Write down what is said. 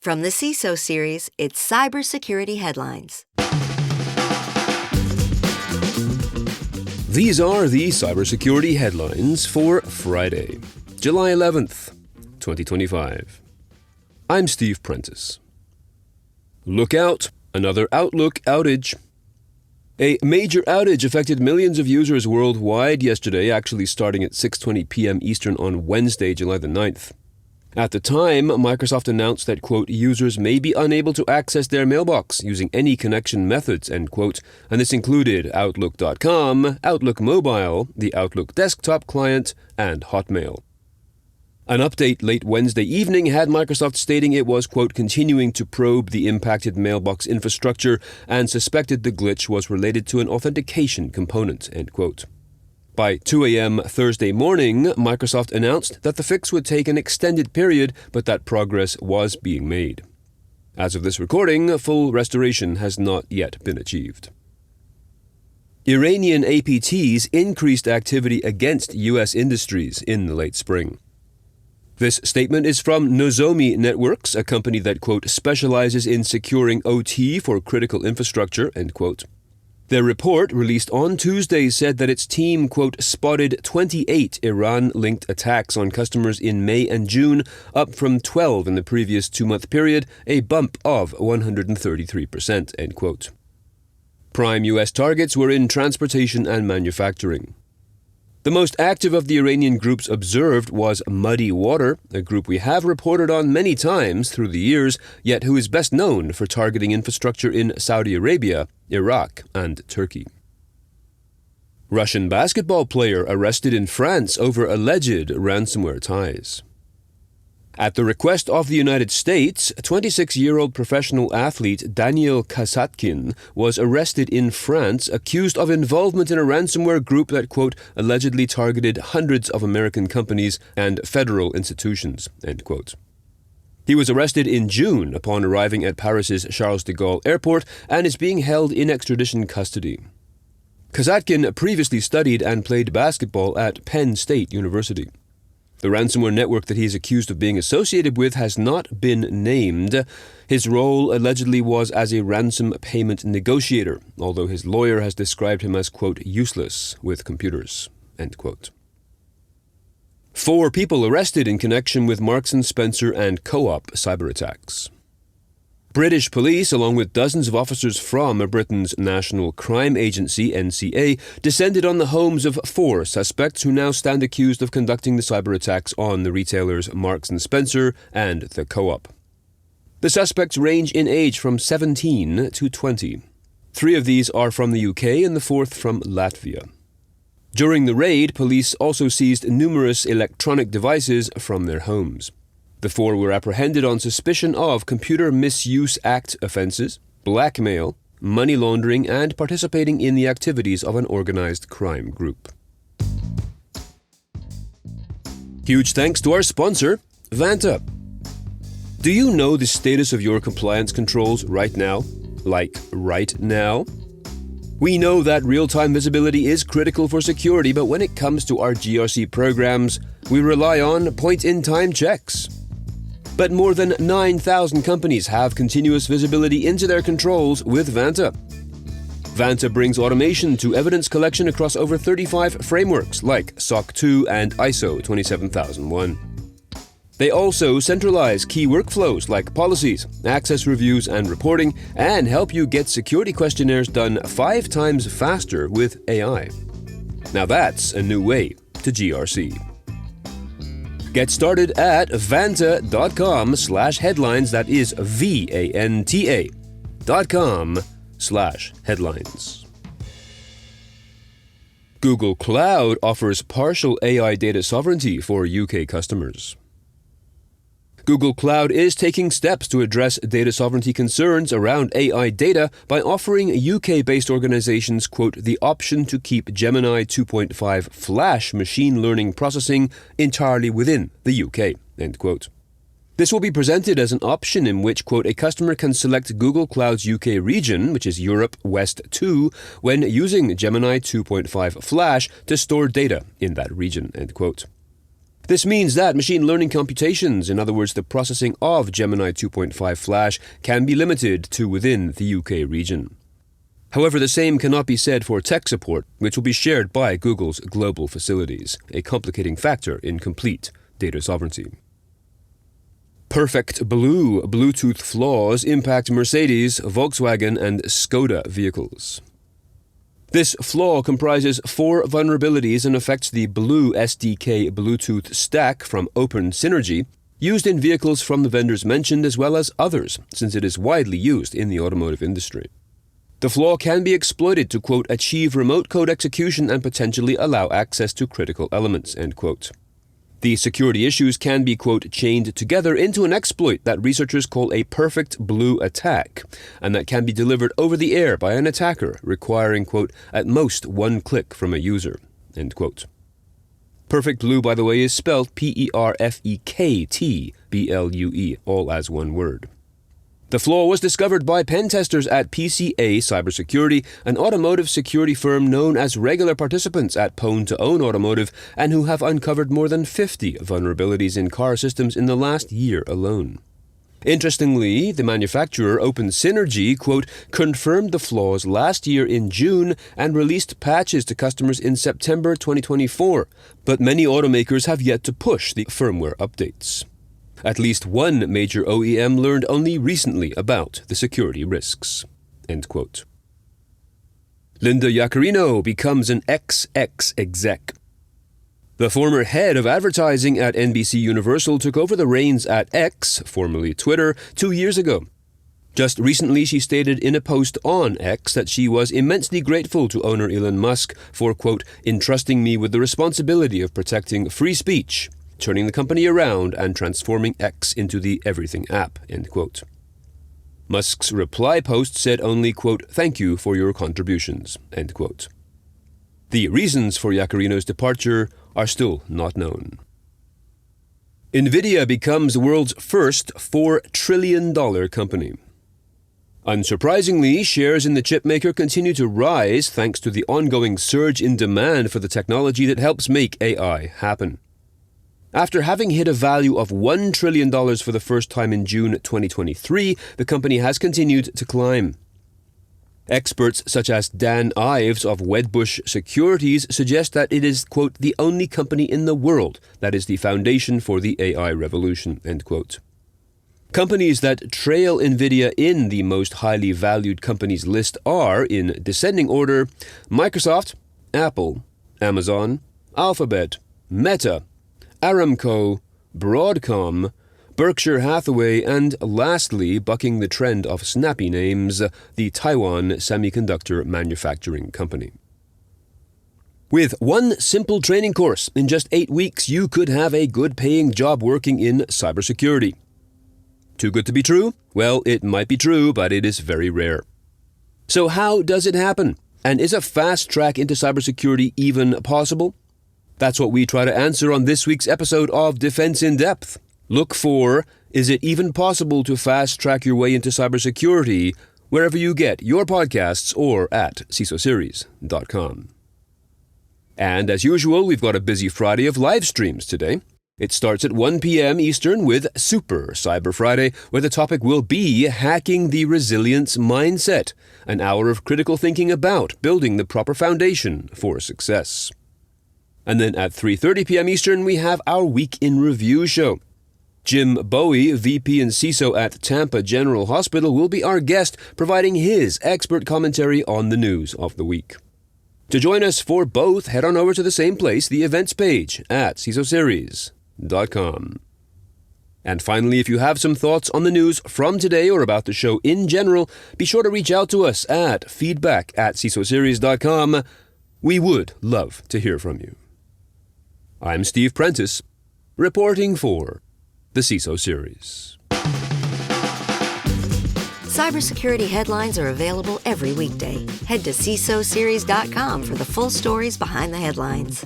From the CISO series, it's Cybersecurity Headlines. These are the cybersecurity headlines for Friday, July 11th, 2025. I'm Steve Prentice. Look out, another Outlook outage. A major outage affected millions of users worldwide yesterday, actually starting at 6:20 p.m. Eastern on Wednesday, July the 9th. At the time, Microsoft announced that, quote, users may be unable to access their mailbox using any connection methods, end quote, and this included Outlook.com, Outlook Mobile, the Outlook desktop client, and Hotmail. An update late Wednesday evening had Microsoft stating it was, quote, continuing to probe the impacted mailbox infrastructure and suspected the glitch was related to an authentication component, end quote. By 2 a.m. Thursday morning, Microsoft announced that the fix would take an extended period, but that progress was being made. As of this recording, full restoration has not yet been achieved. Iranian APTs increased activity against U.S. industries in the late spring. This statement is from Nozomi Networks, a company that, quote, specializes in securing OT for critical infrastructure, end quote. Their report, released on Tuesday, said that its team, quote, spotted 28 Iran-linked attacks on customers in May and June, up from 12 in the previous two-month period, a bump of 133%, end quote. Prime U.S. targets were in transportation and manufacturing. The most active of the Iranian groups observed was Muddy Water, a group we have reported on many times through the years, yet who is best known for targeting infrastructure in Saudi Arabia, Iraq, and Turkey. Russian basketball player arrested in France over alleged ransomware ties. At the request of the United States, 26-year-old professional athlete Daniel Kasatkin was arrested in France, accused of involvement in a ransomware group that, quote, allegedly targeted hundreds of American companies and federal institutions, end quote. He was arrested in June upon arriving at Paris's Charles de Gaulle Airport and is being held in extradition custody. Kasatkin previously studied and played basketball at Penn State University. The ransomware network that he is accused of being associated with has not been named. His role allegedly was as a ransom payment negotiator, although his lawyer has described him as, quote, useless with computers, end quote. 4 people arrested in connection with Marks & Spencer and Co-op cyber attacks. British police, along with dozens of officers from Britain's National Crime Agency, NCA, descended on the homes of 4 suspects who now stand accused of conducting the cyber attacks on the retailers Marks & Spencer and the Co-op. The suspects range in age from 17 to 20. 3 of these are from the UK and the 4th from Latvia. During the raid, police also seized numerous electronic devices from their homes. The 4 were apprehended on suspicion of Computer Misuse Act offenses, blackmail, money laundering, and participating in the activities of an organized crime group. Huge thanks to our sponsor, Vanta. Do you know the status of your compliance controls right now? Like right now? We know that real-time visibility is critical for security, but when it comes to our GRC programs, we rely on point-in-time checks. But more than 9,000 companies have continuous visibility into their controls with Vanta. Vanta brings automation to evidence collection across over 35 frameworks like SOC 2 and ISO 27001. They also centralize key workflows like policies, access reviews, and reporting, and help you get security questionnaires done 5 times faster with AI. Now that's a new way to GRC. Get started at vanta.com/headlines. That is VANTA.com/headlines. Google Cloud offers partial AI data sovereignty for UK customers. Google Cloud is taking steps to address data sovereignty concerns around AI data by offering UK-based organizations, quote, the option to keep Gemini 2.5 Flash machine learning processing entirely within the UK, end quote. This will be presented as an option in which, quote, a customer can select Google Cloud's UK region, which is Europe West 2, when using Gemini 2.5 Flash to store data in that region, end quote. This means that machine learning computations, in other words, the processing of Gemini 2.5 Flash, can be limited to within the UK region. However, the same cannot be said for tech support, which will be shared by Google's global facilities, a complicating factor in complete data sovereignty. Perfect Blue Bluetooth flaws impact Mercedes, Volkswagen, and Skoda vehicles. This flaw comprises 4 vulnerabilities and affects the Blue SDK Bluetooth stack from Open Synergy, used in vehicles from the vendors mentioned as well as others, since it is widely used in the automotive industry. The flaw can be exploited to, quote, achieve remote code execution and potentially allow access to critical elements, end quote. The security issues can be, quote, chained together into an exploit that researchers call a perfect blue attack, and that can be delivered over the air by an attacker, requiring, quote, at most 1 click from a user, end quote. Perfect Blue, by the way, is spelled Perfektblue, all as one word. The flaw was discovered by pen testers at PCA Cybersecurity, an automotive security firm known as regular participants at Pwn to Own Automotive, and who have uncovered more than 50 vulnerabilities in car systems in the last year alone. Interestingly, the manufacturer Open Synergy, quote, confirmed the flaws last year in June and released patches to customers in September 2024, but many automakers have yet to push the firmware updates. At least one major OEM learned only recently about the security risks, end quote. Linda Yaccarino becomes an XX exec. The former head of advertising at NBC Universal took over the reins at X, formerly Twitter, 2 years ago. Just recently, she stated in a post on X that she was immensely grateful to owner Elon Musk for, quote, entrusting me with the responsibility of protecting free speech, turning the company around and transforming X into the everything app, end quote. Musk's reply post said only, quote, thank you for your contributions, end quote. The reasons for Yaccarino's departure are still not known. NVIDIA becomes the world's first $4 trillion company. Unsurprisingly, shares in the chipmaker continue to rise thanks to the ongoing surge in demand for the technology that helps make AI happen. After having hit a value of $1 trillion for the first time in June 2023, the company has continued to climb. Experts such as Dan Ives of Wedbush Securities suggest that it is, quote, the only company in the world that is the foundation for the AI revolution, end quote. Companies that trail NVIDIA in the most highly valued companies list are, in descending order, Microsoft, Apple, Amazon, Alphabet, Meta, Aramco, Broadcom, Berkshire Hathaway, and lastly, bucking the trend of snappy names, the Taiwan Semiconductor Manufacturing Company. With one simple training course, in just 8 weeks, you could have a good-paying job working in cybersecurity. Too good to be true? Well, it might be true, but it is very rare. So how does it happen? And is a fast track into cybersecurity even possible? That's what we try to answer on this week's episode of Defense in Depth. Look for, is it even possible to fast-track your way into cybersecurity wherever you get your podcasts or at CISOseries.com. And as usual, we've got a busy Friday of live streams today. It starts at 1 p.m. Eastern with Super Cyber Friday, where the topic will be Hacking the Resilience Mindset, an hour of critical thinking about building the proper foundation for success. And then at 3:30 p.m. Eastern, we have our Week in Review show. Jim Bowie, VP and CISO at Tampa General Hospital, will be our guest, providing his expert commentary on the news of the week. To join us for both, head on over to the same place, the events page at CISOseries.com. And finally, if you have some thoughts on the news from today or about the show in general, be sure to reach out to us at feedback@CISOseries.com. We would love to hear from you. I'm Steve Prentice, reporting for the CISO Series. Cybersecurity headlines are available every weekday. Head to CISOseries.com for the full stories behind the headlines.